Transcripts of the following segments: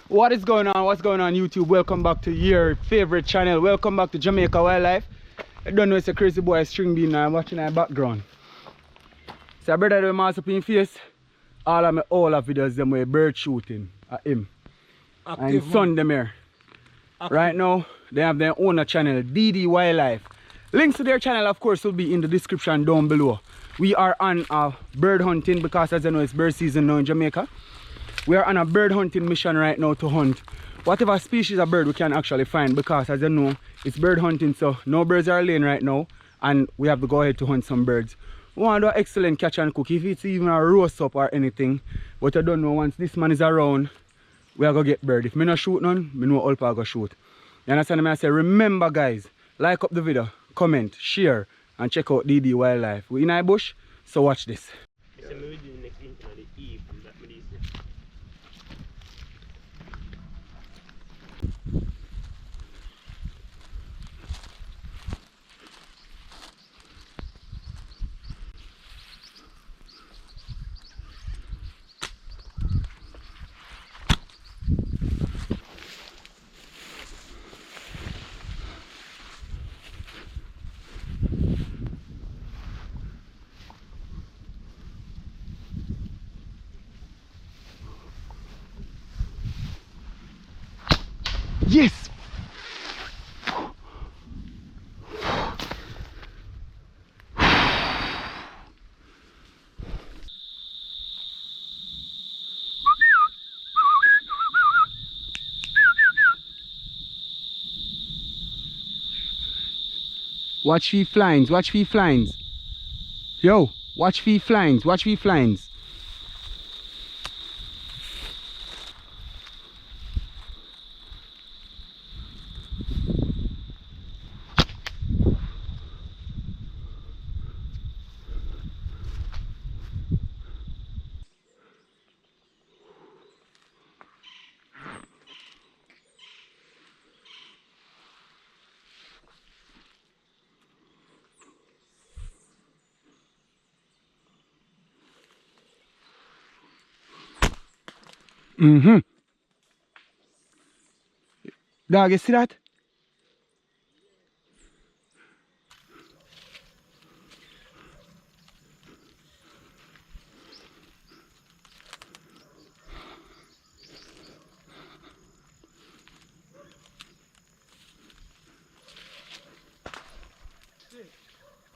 What is going on? What's going on, YouTube? Welcome back to your favorite channel. Welcome back to Jamaica Wildlife. I don't know, it's a crazy boy string bean now. I'm watching in the background. So I brother them mask up in face. All of my videos them were bird shooting at him. Active, and son them here. Active. Right now they have their own channel, DD Wildlife. Links to their channel of course will be in the description down below. We are on bird hunting because as you know it's bird season now in Jamaica. We are on a bird hunting mission right now to hunt whatever species of bird we can actually find, because as you know it's bird hunting, so no birds are laying right now and we have to go ahead to hunt some birds. We want to do an excellent catch and cook, if it's even a roast up or anything. But I don't know, once this man is around we are going to get bird. If me not shoot none, me know Ulpa go shoot. You understand me? I say remember guys, like up the video, comment, share and check out DD Wildlife. We in a bush, so watch this. Yes! Watch fee flyings, watch fee flyings. Yo, watch fee flyings, watch fee flyings. Dog, you see that?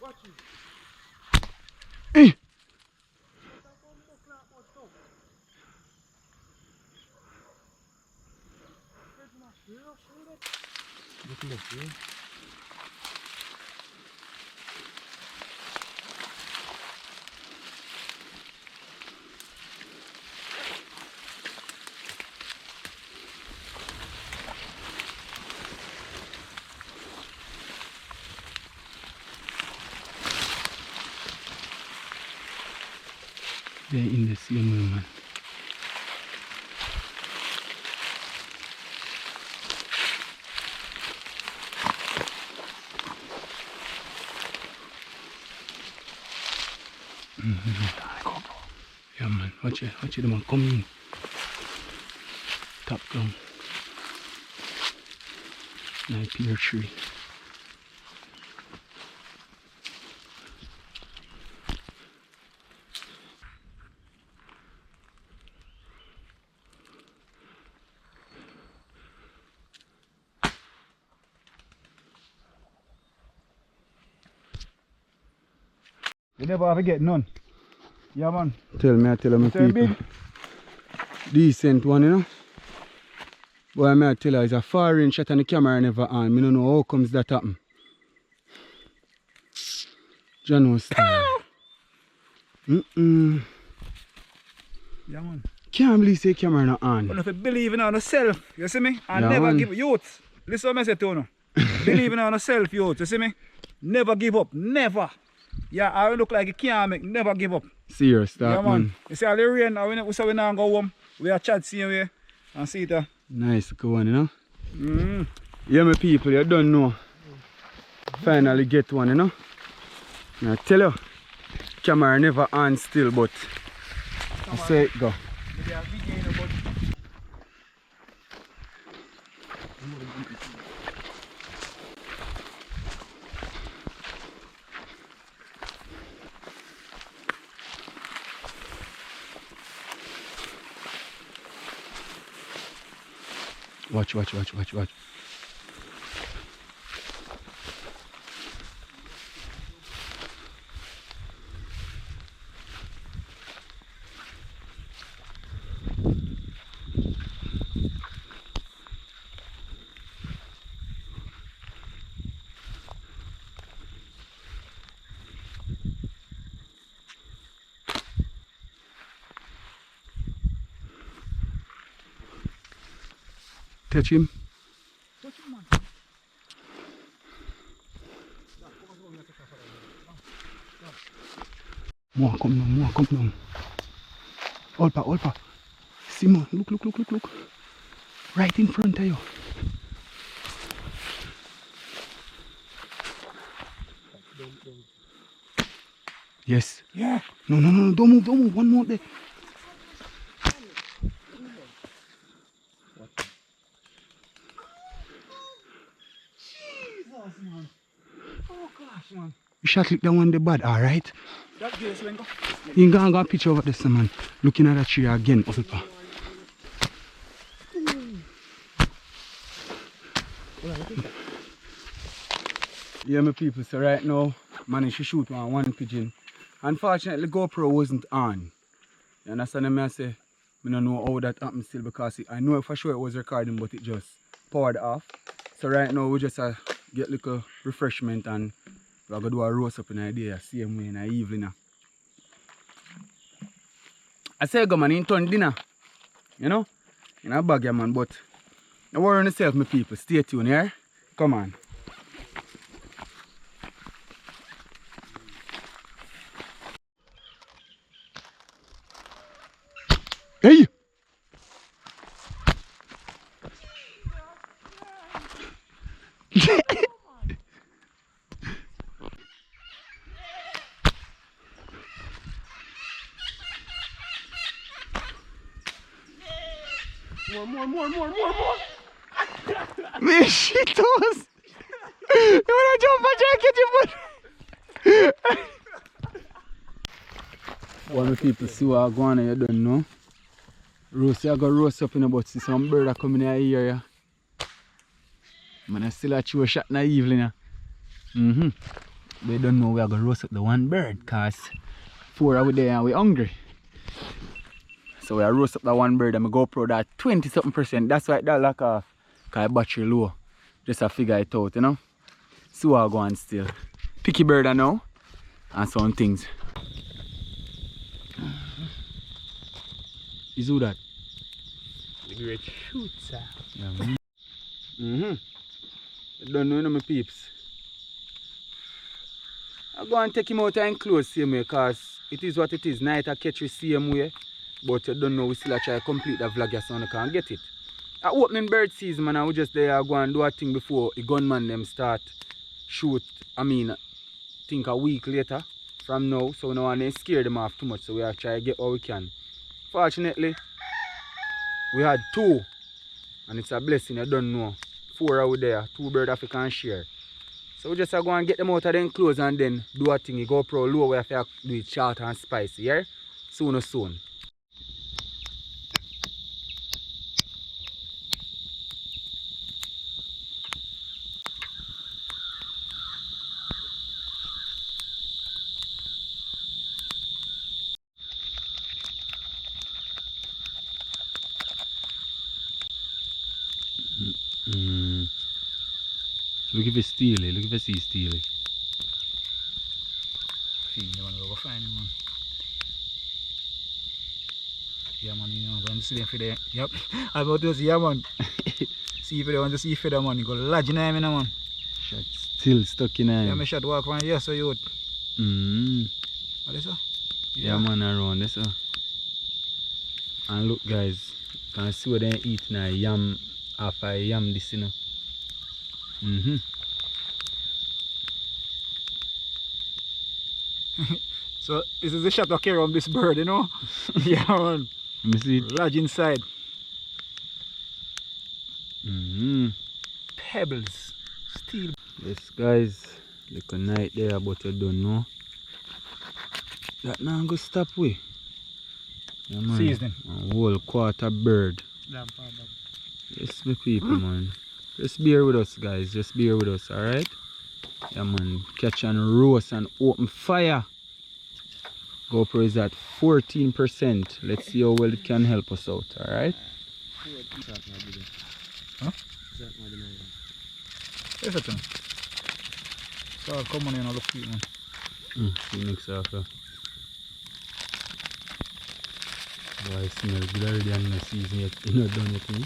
Watch it. Eh. They're in the same room, man. Yeah man, watch it man, come in. Top down. Nice pear tree. You never have to get none. Yeah man. Tell me people. Big. Decent one, you know. Boy, I tell you, it's a far range shot and the camera never on. I don't know how comes that happen. John was style. Yeah man. Can't believe the camera not on. But if you believe in yourself, you see me? And yeah, never man. give youth. Listen what I say to you. Believe in yourself, youth, you see me? Never give up. Never. Yeah, I look like you can't make, never give up. Serious, that yeah, man. You see all the rain, we say we now go home. We are chat same way and see it. Nice good one, you know. Yeah, my people, you don't know. Finally get one, you know. I tell you, camera never on still, but I say it go. Watch. Touch him. More come down. Olpa. Simon, look. Right in front of you. Yes. Yeah. No, don't move. One more there. Jesus, man. Oh gosh, man. You shot look that one the bad, alright? That gears went go. You ain't gonna picture over this man. Looking at that tree again, Olpa. Yeah, my people, so right now, managed to shoot one pigeon. Unfortunately, GoPro wasn't on. You understand me? I say, I don't know how that happened still because I know for sure it was recording, but it just powered off. So right now, we just get a little refreshment and we're going to do a roast up in the day, same way in the evening. I say, go man, in turn dinner, you know, in a bag, yeah, man, but don't worry on yourself, my people. Stay tuned, yeah? Come on. Hey! More. Man, shit toes! You wanna jump and try to catch your butt? One of the people see what I go on and you don't know. Roast, I go roast up in the butt, see some bird are coming in here. Yeah. Man, I still a chew a shot in the evening. They don't know we are going to roast up the one bird because 4 are there and we're hungry. So we are roast up that one bird and my GoPro that 20-something%. That's why that lock off because battery low. Just to figure it out, you know. See what I go on still. Picky bird I know and some things. Is who that? The great shooter. Yeah, man. I don't know my peeps. I go and take him out and close same way because it is what it is. Night I catch you same way. But I don't know, we still try to complete the vlog so I can't get it. At opening bird season, man, I was just there go and do a thing before the gunman them start shoot. I mean, think a week later from now. So we don't want to scare them off too much. So we are trying to get all we can. Fortunately, we had 2. And it's a blessing, I don't know. 4 out there, 2 birds that we can share. So we just go and get them out of them clothes and then do a thing. You GoPro low where you do it short and spicy, yeah? Soon. Look if it's steely, look if it's steely. You want to go find him, man. Yeah, man, you know, go and see them for there. Yep, I'm about to see him, man. See if they want to see feather, man. You go lodge in him, you know, man. Shot still stuck in him. Yeah, my shot walk around here, so you would. What is that? Yeah, man, around this. And look, guys, can see what they eat now. Yam, after yam, this, you know. So this is the shot I carry on this bird, you know? Yeah, man. Let me see it. Lodge inside. Pebbles. Steel. Yes, guys. Look a night there, but you don't know. That now go stop we. Yeah, man. Season. A whole quarter bird. Yes, my people, man. Just bear with us, guys. Just bear with us, alright? Yeah, man. Catch and roast and open fire. GoPro is at 14%. Let's see how well it can help us out, alright? Huh? Yes, I think. So come on in and look for it, man. See mix off, yeah. Boy, it smells good already and the season yet. It's not done yet, man.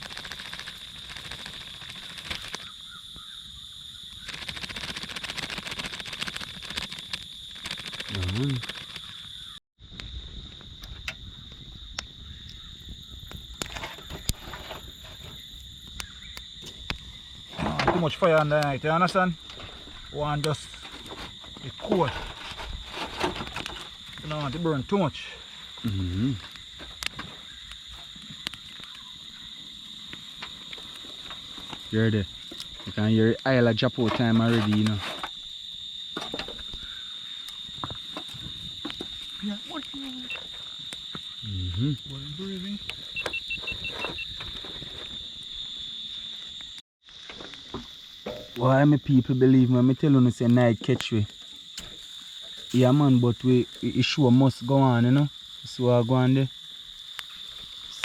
Yeah, man. Too much fire on the night, you understand? One just it cool. You don't want to burn too much. You're there. You can hear the Isle of Japo time already, you know. Yeah, what? Breathing. Why my people believe me? I tell you, say night catch we. Yeah, man, but we sure must go on, you know. So I go on there.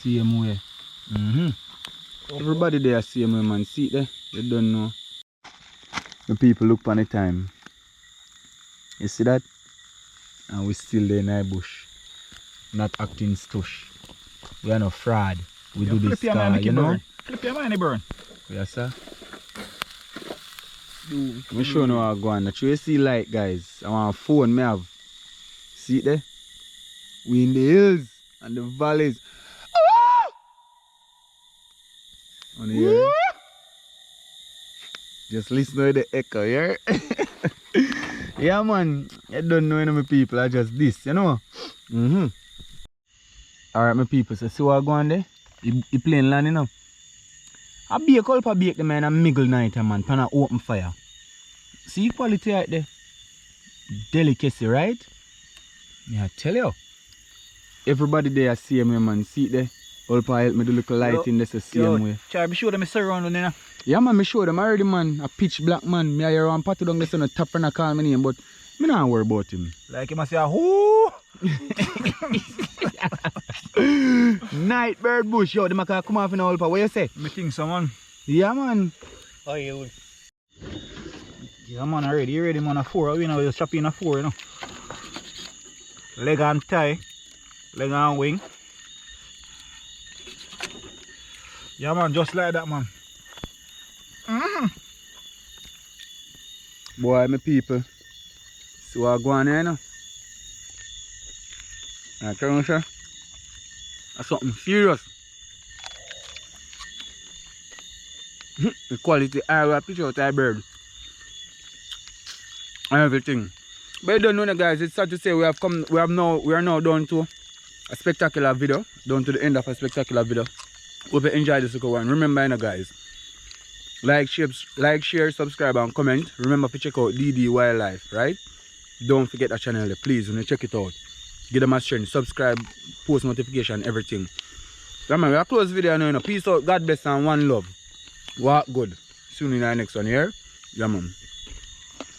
Same way. Everybody there same way, man. See it there? You don't know. The people look on the time. You see that? And we still there in the bush. Not acting stush. We are no fraud. We do this car, you know? Flip your money burn. Yes, sir. I'm sure no I go on. That you see light, guys. I want a phone me have. See it there? We in the hills and the valleys. On here. Just listen to the echo here. Yeah, man. I don't know any of my people. I just this, you know. Alright, my people. So see what I go on there? You playing land, you know. I bake up, I bake the man and miggle night, man. Pan a open fire. See quality right there? Delicacy, right? Yeah, I tell you. Everybody there see me, man. See it there? All pa help me do little lighting this the same way. Try be sure them is surrounding you know. Yeah, man, me show them already, man. A pitch black man. Me a hear one patty down there on the top and I call my name, but me not worry about him. Like him a say, whoo! Night bird bush, yo, them a come off in the whole pa. What you say? Me think so, man. Yeah, man. Oh, yeah. Yeah, man, already. You ready, man? A 4. We know you're chopping a 4, you know. Leg and thigh. Leg and wing. Yeah, man, just like that, man. Boy, my people. So I go on here, you know. I tell you, sir. That's something serious. The quality I will picture out that bird. And everything. But you don't know, guys, it's sad to say we are now down to a spectacular video. Down to the end of a spectacular video. Hope you enjoyed this one. Remember, you know, guys. Like, share, subscribe and comment. Remember to check out DD Wildlife, right? Don't forget that channel there, please, when you check it out. Give them a strength, subscribe, post notification, everything. Yeah, man, we are close video now, you know. Peace out, God bless and one love. Walk good. See you in the next one here. Yeah, man.